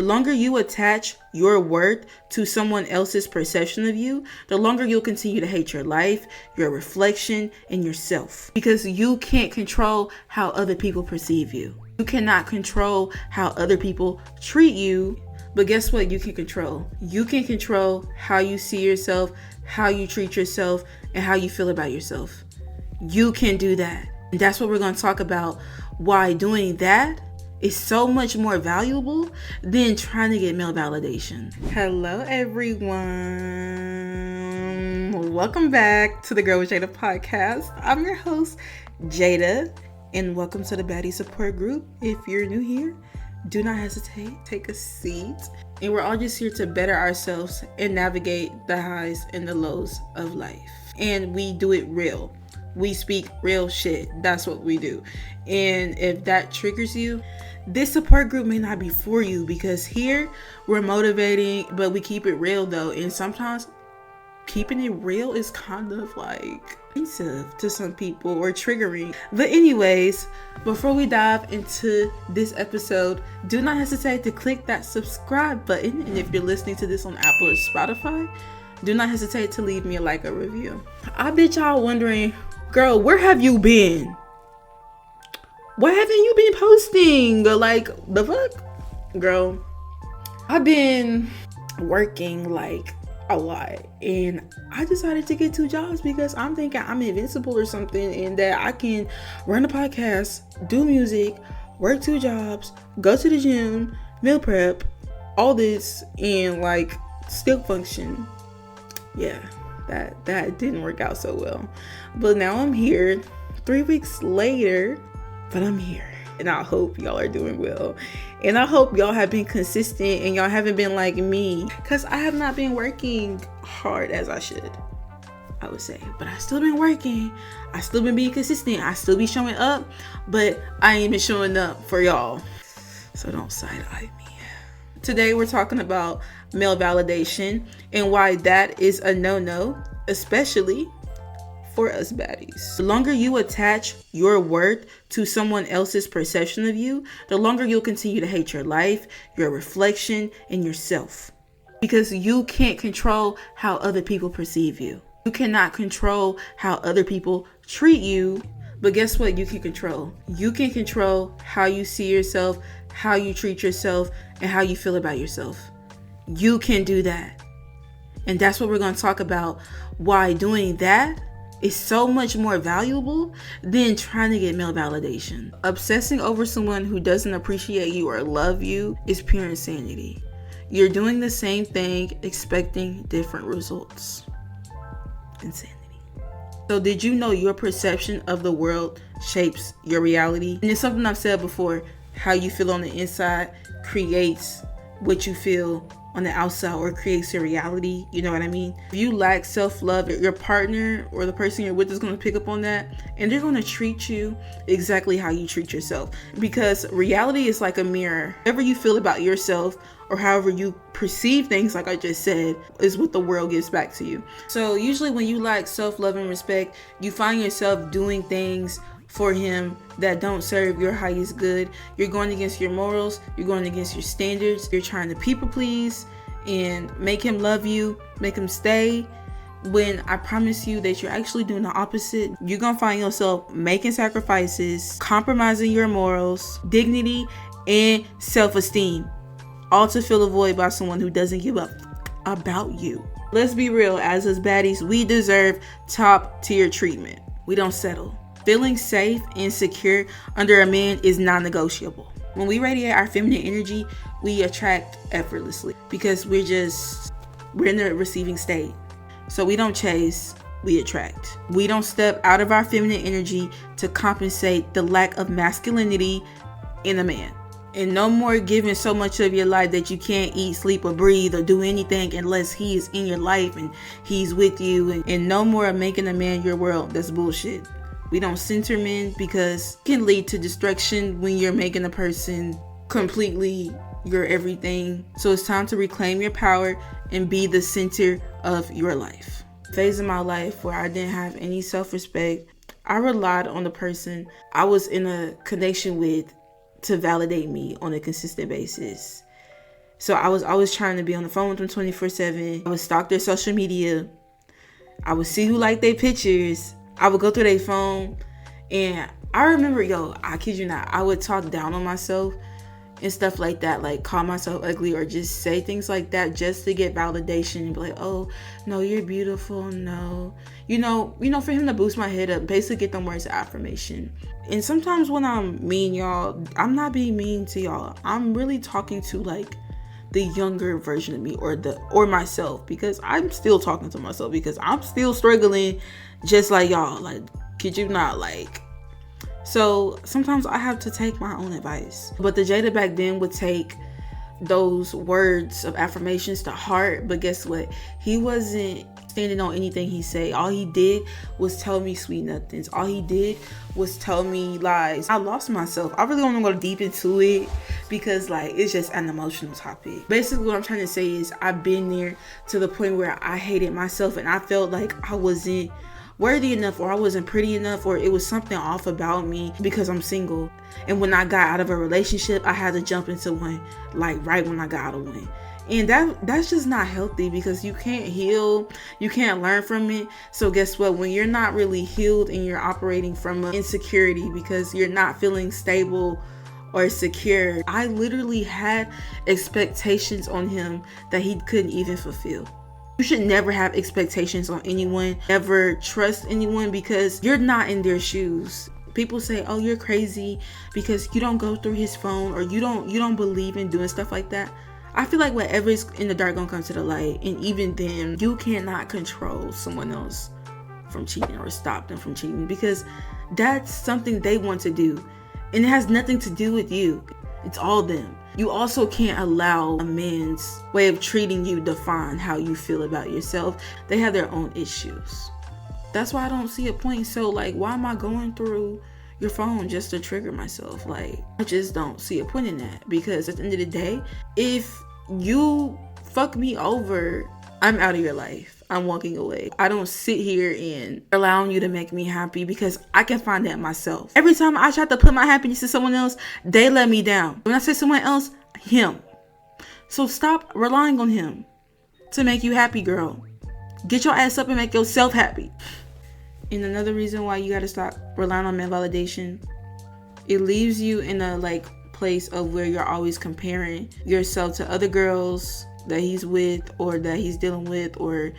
The longer you attach your worth to someone else's perception of you, the longer you'll continue to hate your life, your reflection, and yourself. Because you can't control how other people perceive you. You cannot control how other people treat you. But guess what you can control? You can control how you see yourself, how you treat yourself, and how you feel about yourself. You can do that. And that's what we're going to talk about. Why doing that is so much more valuable than trying to get male validation. Hello, everyone. Welcome back to the Girl with Jada Podcast. I'm your host, Jada, and welcome to the Baddie support group. If you're new here, do not hesitate, take a seat. And we're all just here to better ourselves and navigate the highs and the lows of life. And we do it real. We speak real shit. That's what we do. And if that triggers you, this support group may not be for you, because here we're motivating, but we keep it real though. And sometimes keeping it real is kind of like offensive to some people or triggering. But anyways, before we dive into this episode, do not hesitate to click that subscribe button. And if you're listening to this on Apple or Spotify, do not hesitate to leave me a like or review. I bet y'all wondering, girl, where have you been? Why haven't you been posting? Like, the fuck? Girl, I've been working like a lot, and I decided to get 2 jobs because I'm thinking I'm invincible or something, and that I can run a podcast, do music, work 2 jobs, go to the gym, meal prep, all this, and like still function. Yeah, that didn't work out so well. But now I'm here 3 weeks later, but I'm here. And I hope y'all are doing well. And I hope y'all have been consistent and y'all haven't been like me, because I have not been working hard as I should, I would say. But I still been working. I still been being consistent. I still be showing up, but I ain't been showing up for y'all. So don't side eye me. Today we're talking about male validation and why that is a no-no, especially for us baddies. The longer you attach your worth to someone else's perception of you, the longer you'll continue to hate your life, your reflection, and yourself. Because you can't control how other people perceive you. You cannot control how other people treat you. But guess what you can control? You can control how you see yourself, how you treat yourself, and how you feel about yourself. You can do that. And that's what we're going to talk about. Why doing that is so much more valuable than trying to get male validation. Obsessing over someone who doesn't appreciate you or love you is pure insanity. You're doing the same thing, expecting different results. Insanity. So did you know your perception of the world shapes your reality? And it's something I've said before, how you feel on the inside creates what you feel on the outside, or creates your reality. You know what I mean? If you lack self-love, your partner or the person you're with is going to pick up on that, and they're going to treat you exactly how you treat yourself, because reality is like a mirror. Whatever you feel about yourself, or however you perceive things, like I just said, is what the world gives back to you. So usually when you lack self-love and respect, you find yourself doing things for him that don't serve your highest good. You're going against your morals, you're going against your standards, you're trying to people please and make him love you, make him stay, when I promise you that you're actually doing the opposite. You're gonna find yourself making sacrifices, compromising your morals, dignity, and self-esteem, all to fill a void by someone who doesn't give up about you. Let's be real, as us baddies, we deserve top tier treatment. We don't settle. Feeling safe and secure under a man is non-negotiable. When we radiate our feminine energy, we attract effortlessly, because we're in the receiving state. So we don't chase, we attract. We don't step out of our feminine energy to compensate the lack of masculinity in a man. And no more giving so much of your life that you can't eat, sleep, or breathe or do anything unless he is in your life and he's with you. And no more making a man your world. That's bullshit. We don't center men, because it can lead to destruction when you're making a person completely your everything. So it's time to reclaim your power and be the center of your life. Phase of my life where I didn't have any self-respect, I relied on the person I was in a connection with to validate me on a consistent basis. So I was always trying to be on the phone with them 24/7. I would stalk their social media. I would see who liked their pictures. I would go through their phone. And I remember, I kid you not, I would talk down on myself and stuff like that, like call myself ugly or just say things like that just to get validation and be like, oh, no, you're beautiful, no. For him to boost my head up, basically get them words of affirmation. And sometimes when I'm mean, y'all, I'm not being mean to y'all. I'm really talking to like the younger version of me or myself, because I'm still talking to myself because I'm still struggling just like y'all, like, kid you not, like. So sometimes I have to take my own advice. But the Jada back then would take those words of affirmations to heart. But guess what? He wasn't standing on anything he said. All he did was tell me sweet nothings. All he did was tell me lies. I lost myself. I really don't want to go deep into it because like it's just an emotional topic. Basically what I'm trying to say is I've been there to the point where I hated myself and I felt like I wasn't worthy enough, or I wasn't pretty enough, or it was something off about me because I'm single. And when I got out of a relationship, I had to jump into one like right when I got out of one. And that's just not healthy because you can't heal, you can't learn from it. So guess what? When you're not really healed and you're operating from an insecurity because you're not feeling stable or secure, I literally had expectations on him that he couldn't even fulfill. You should never have expectations on anyone, never trust anyone because you're not in their shoes. People say, oh, you're crazy because you don't go through his phone or you don't believe in doing stuff like that. I feel like whatever is in the dark gonna come to the light, and even then you cannot control someone else from cheating or stop them from cheating because that's something they want to do and it has nothing to do with you. It's all them. You also can't allow a man's way of treating you define how you feel about yourself. They have their own issues. That's why I don't see a point. So like, why am I going through your phone just to trigger myself? Like, I just don't see a point in that because at the end of the day, if you fuck me over, I'm out of your life. I'm walking away. I don't sit here and allowing you to make me happy because I can find that myself. Every time I try to put my happiness to someone else, they let me down. When I say someone else, him. So stop relying on him to make you happy, girl. Get your ass up and make yourself happy. And another reason why you gotta stop relying on man validation, it leaves you in a place of where you're always comparing yourself to other girls that he's with or that he's dealing with, or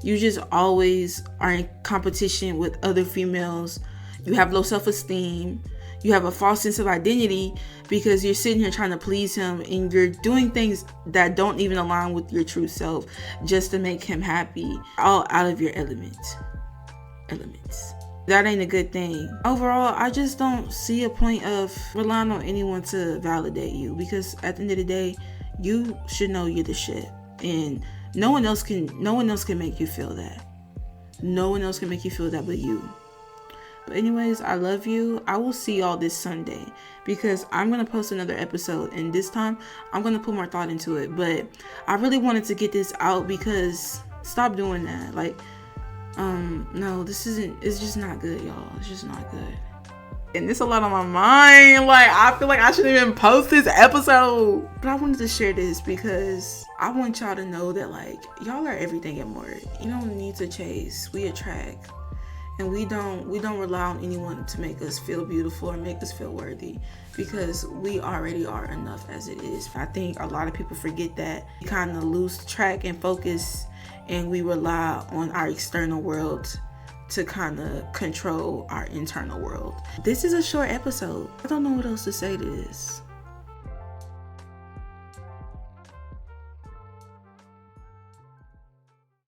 you just always are in competition with other females. You have low self-esteem. You have a false sense of identity because you're sitting here trying to please him and you're doing things that don't even align with your true self just to make him happy, all out of your elements. That ain't a good thing. Overall, I just don't see a point of relying on anyone to validate you because at the end of the day, you should know you're the shit. And no one else can make you feel that. No one else can make you feel that but you. But anyways, I love you. I will see y'all this Sunday because I'm going to post another episode, and this time I'm going to put more thought into it. But I really wanted to get this out because stop doing that. No, it's just not good, y'all. It's just not good. And there's a lot on my mind. I feel like I shouldn't even post this episode. But I wanted to share this because I want y'all to know that y'all are everything and more. You don't need to chase. We attract. And we don't rely on anyone to make us feel beautiful or make us feel worthy because we already are enough as it is. I think a lot of people forget that. We kind of lose track and focus and we rely on our external world to kind of control our internal world. This is a short episode. I don't know what else to say to this.